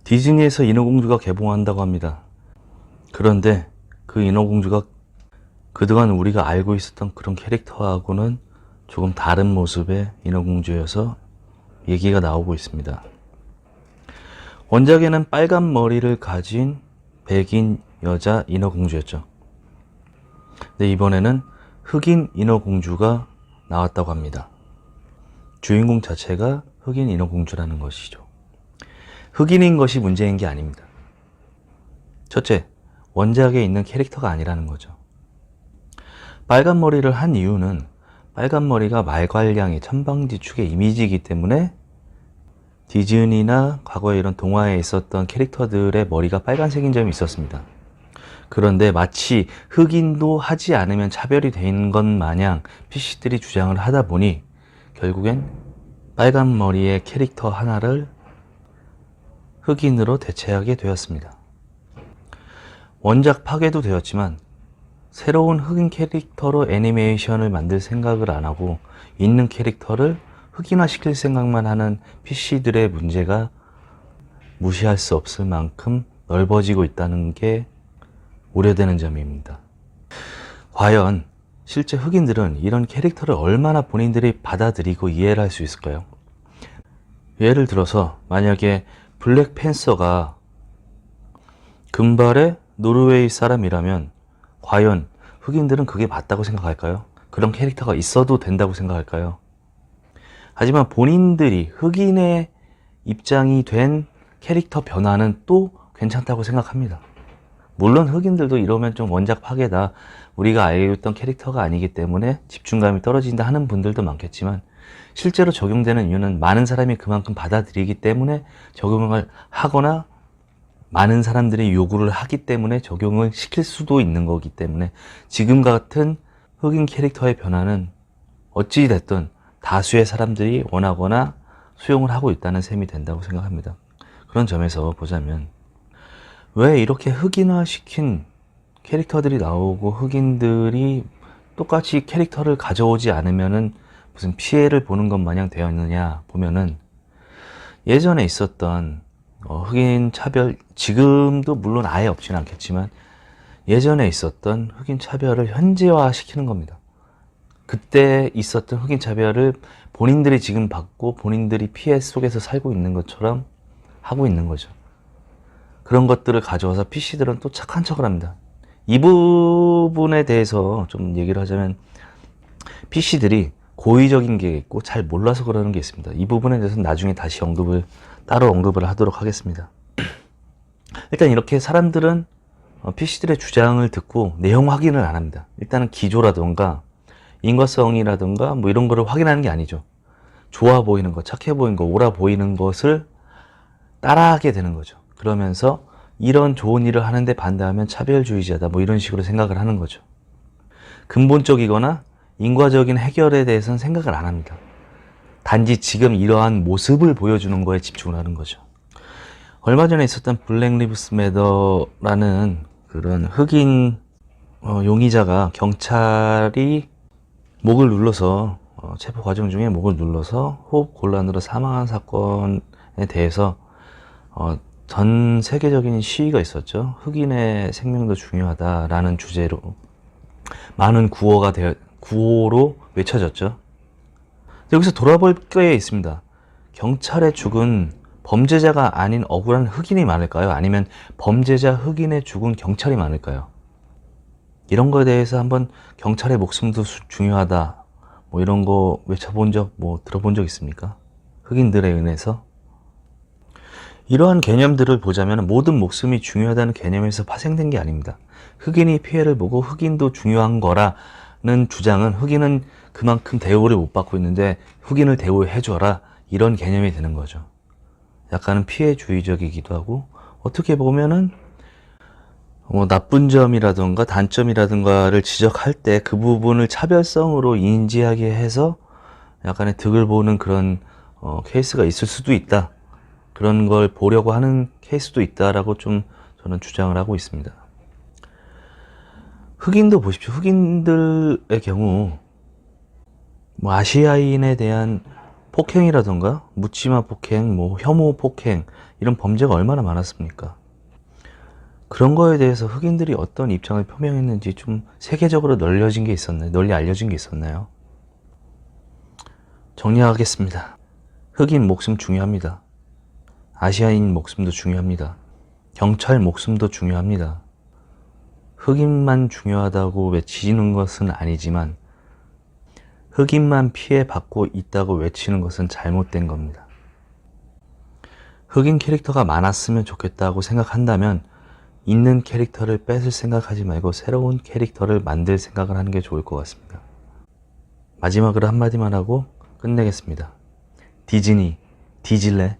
디즈니에서 인어공주가 개봉한다고 합니다. 그런데 그 인어공주가 그동안 우리가 알고 있었던 그런 캐릭터하고는 조금 다른 모습의 인어공주여서 얘기가 나오고 있습니다. 원작에는 빨간 머리를 가진 백인 여자 인어공주였죠. 근데 이번에는 흑인 인어공주가 나왔다고 합니다. 주인공 자체가 흑인 인어공주라는 것이죠. 흑인인 것이 문제인 게 아닙니다. 첫째, 원작에 있는 캐릭터가 아니라는 거죠. 빨간 머리를 한 이유는 빨간 머리가 말괄량의 천방지축의 이미지이기 때문에 디즈니나 과거에 이런 동화에 있었던 캐릭터들의 머리가 빨간색인 점이 있었습니다. 그런데 마치 흑인도 하지 않으면 차별이 되는 것 마냥 PC들이 주장을 하다 보니 결국엔 빨간 머리의 캐릭터 하나를 흑인으로 대체하게 되었습니다. 원작 파괴도 되었지만 새로운 흑인 캐릭터로 애니메이션을 만들 생각을 안 하고 있는 캐릭터를 흑인화 시킬 생각만 하는 PC들의 문제가 무시할 수 없을 만큼 넓어지고 있다는 게 우려되는 점입니다. 과연 실제 흑인들은 이런 캐릭터를 얼마나 본인들이 받아들이고 이해를 할 수 있을까요? 예를 들어서 만약에 블랙팬서가 금발의 노르웨이 사람이라면 과연 흑인들은 그게 맞다고 생각할까요? 그런 캐릭터가 있어도 된다고 생각할까요? 하지만 본인들이 흑인의 입장이 된 캐릭터 변화는 또 괜찮다고 생각합니다. 물론 흑인들도 이러면 좀 원작 파괴다, 우리가 알고 있던 캐릭터가 아니기 때문에 집중감이 떨어진다 하는 분들도 많겠지만 실제로 적용되는 이유는 많은 사람이 그만큼 받아들이기 때문에 적용을 하거나 많은 사람들이 요구를 하기 때문에 적용을 시킬 수도 있는 거기 때문에 지금 같은 흑인 캐릭터의 변화는 어찌됐든 다수의 사람들이 원하거나 수용을 하고 있다는 셈이 된다고 생각합니다. 그런 점에서 보자면 왜 이렇게 흑인화 시킨 캐릭터들이 나오고 흑인들이 똑같이 캐릭터를 가져오지 않으면은 무슨 피해를 보는 것 마냥 되었느냐 보면은 예전에 있었던 흑인 차별, 지금도 물론 아예 없지는 않겠지만 예전에 있었던 흑인 차별을 현재화 시키는 겁니다. 그때 있었던 흑인 차별을 본인들이 지금 받고 본인들이 피해 속에서 살고 있는 것처럼 하고 있는 거죠. 그런 것들을 가져와서 PC들은 또 착한 척을 합니다. 이 부분에 대해서 좀 얘기를 하자면 PC들이 고의적인 게 있고 잘 몰라서 그러는 게 있습니다. 이 부분에 대해서는 나중에 다시 따로 언급을 하도록 하겠습니다. 일단 이렇게 사람들은 PC들의 주장을 듣고 내용 확인을 안 합니다. 일단은 기조라던가 인과성이라던가 뭐 이런 거를 확인하는 게 아니죠. 좋아 보이는 거, 착해 보이는 거, 옳아 보이는 것을 따라하게 되는 거죠. 그러면서 이런 좋은 일을 하는데 반대하면 차별주의자다, 뭐 이런 식으로 생각을 하는 거죠. 근본적이거나 인과적인 해결에 대해서는 생각을 안 합니다. 단지 지금 이러한 모습을 보여주는 거에 집중을 하는 거죠. 얼마 전에 있었던 블랙 리브스 매터라는 그런 흑인 용의자가 경찰이 목을 눌러서 체포 과정 중에 목을 눌러서 호흡 곤란으로 사망한 사건에 대해서 전 세계적인 시위가 있었죠. 흑인의 생명도 중요하다라는 주제로 많은 구호로 외쳐졌죠. 여기서 돌아볼 게 있습니다. 경찰에 죽은 범죄자가 아닌 억울한 흑인이 많을까요? 아니면 범죄자 흑인에 죽은 경찰이 많을까요? 이런 거에 대해서 한번 경찰의 목숨도 중요하다, 뭐 이런 거 외쳐본 적, 뭐 들어본 적 있습니까? 흑인들에 의해서. 이러한 개념들을 보자면 모든 목숨이 중요하다는 개념에서 파생된 게 아닙니다. 흑인이 피해를 보고 흑인도 중요한 거라는 주장은 흑인은 그만큼 대우를 못 받고 있는데 흑인을 대우해줘라, 이런 개념이 되는 거죠. 약간은 피해주의적이기도 하고, 어떻게 보면은 나쁜 점이라든가 단점이라든가를 지적할 때 그 부분을 차별성으로 인지하게 해서 약간의 득을 보는 그런 케이스가 있을 수도 있다, 그런 걸 보려고 하는 케이스도 있다라고 좀 저는 주장을 하고 있습니다. 흑인도 보십시오. 흑인들의 경우 뭐 아시아인에 대한 폭행이라던가 묻지마 폭행, 뭐 혐오 폭행 이런 범죄가 얼마나 많았습니까? 그런 거에 대해서 흑인들이 어떤 입장을 표명했는지 좀 세계적으로 널리 알려진 게 있었나요? 정리하겠습니다. 흑인 목숨 중요합니다. 아시아인 목숨도 중요합니다. 경찰 목숨도 중요합니다. 흑인만 중요하다고 외치는 것은 아니지만 흑인만 피해받고 있다고 외치는 것은 잘못된 겁니다. 흑인 캐릭터가 많았으면 좋겠다고 생각한다면 있는 캐릭터를 뺏을 생각하지 말고 새로운 캐릭터를 만들 생각을 하는 게 좋을 것 같습니다. 마지막으로 한마디만 하고 끝내겠습니다. 디즈니, 디질레,